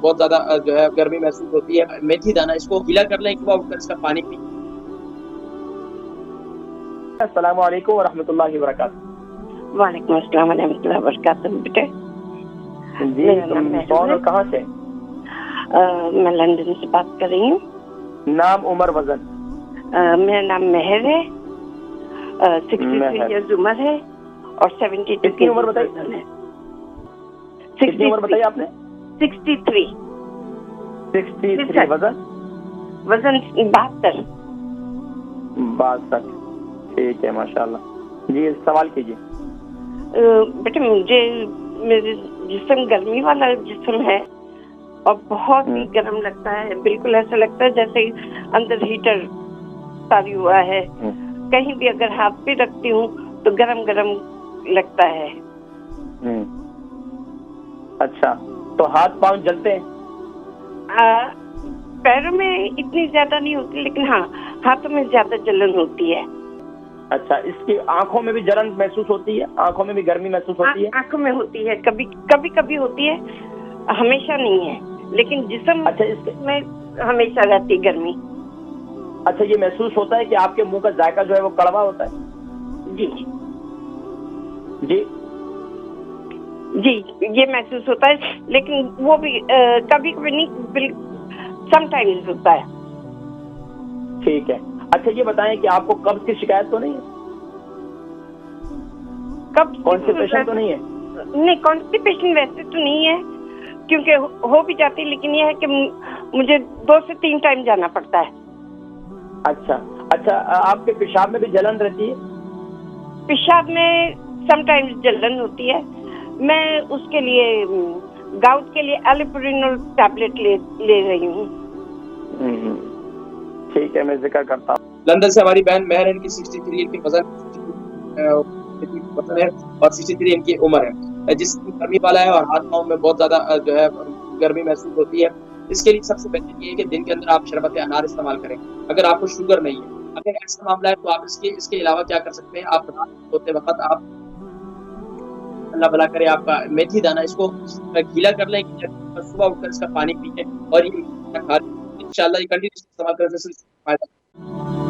बहुत ज़्यादा जो है गर्मी महसूस होती है। मेथी दाना इसको गीला कर लें, सुबह उठकर इसका पानी पिएँ। अस्सलाम वालेकुम वरहमतुल्लाहि वबरकातुहू। वालेकुम अस्सलाम वरहमतुल्लाहि वबरकातुहू। बेटे जी, तुम कौन और कहाँ से? मैं लंदन से बात कर रही हूँ। नाम, उम्र, वजन? मेरा नाम मेहर है, 63 इयर्स उम्र है और 72 कितनी उम्र बताई? कितनी उम्र बताई आपने? 63। 63। वजन? वजन 72। 62। ठीक है, माशाल्लाह। जी, सवाल कीजिए। बेटे मुझे मेरे जिस्म गर्मी वाला जिस्म है और बहुत ही गर्म लगता है। बिल्कुल ऐसा लगता है जैसे अंदर हीटर तारी हुआ है। कहीं भी अगर हाथ पे रखती हूँ तो गरम गरम लगता है। अच्छा, तो हाथ पांव जलते हैं? पैरों में इतनी ज्यादा नहीं होती, लेकिन हाँ हाथों में ज्यादा जलन होती है। अच्छा, इसकी आंखों में भी जलन महसूस होती है? आंखों में भी गर्मी महसूस होती है? आंखों में होती है, कभी कभी कभी होती है, हमेशा नहीं है, लेकिन जिस्म अच्छा, इसके में हमेशा रहती है गर्मी। अच्छा, ये महसूस होता है कि आपके मुंह का जायका जो है वो कड़वा होता है? जी जी जी, ये महसूस होता है, लेकिन वो भी कभी कभी नहीं, समटाइम्स होता है। ठीक है। अच्छा, ये बताएं कि आपको कब्ज की शिकायत तो नहीं है? कॉन्स्टिपेशन तो नहीं है? नहीं, कॉन्स्टिपेशन वैसे तो नहीं है, क्योंकि हो भी जाती है, लेकिन यह है कि मुझे 2 से 3 टाइम जाना पड़ता है। अच्छा, आपके पेशाब में भी जलन रहती है? पेशाब में समटाइम्स जलन होती है। मैं उसके लिए गाउट के लिए एलिप्रिनोल टैबलेट ले रही हूँ। ठीक है, मैं जिक्र करता हूँ। लंदन से हमारी बहन मेहर, इनकी 63 इनकी वजन है और 63 इनकी उम्र है। जिसम गर्मी वाला है और हाथ पाँव में बहुत ज़्यादा जो है गर्मी महसूस होती है। इसके लिए सबसे बेहतर ये है कि दिन के अंदर आप शरबत अनार इस्तेमाल करें। अगर आपको शुगर नहीं है, अगर ऐसा मामला है तो आप इसके अलावा क्या कर सकते हैं, आप रात को सोते वक़्त आप अल्लाह भला करे आपका मेथी दाना इसको गीला कर लें, सुबह उठकर इसका पानी पिएँ और ये इंशाअल्लाह ये कंटिन्यू इस्तेमाल करने से फ़ायदा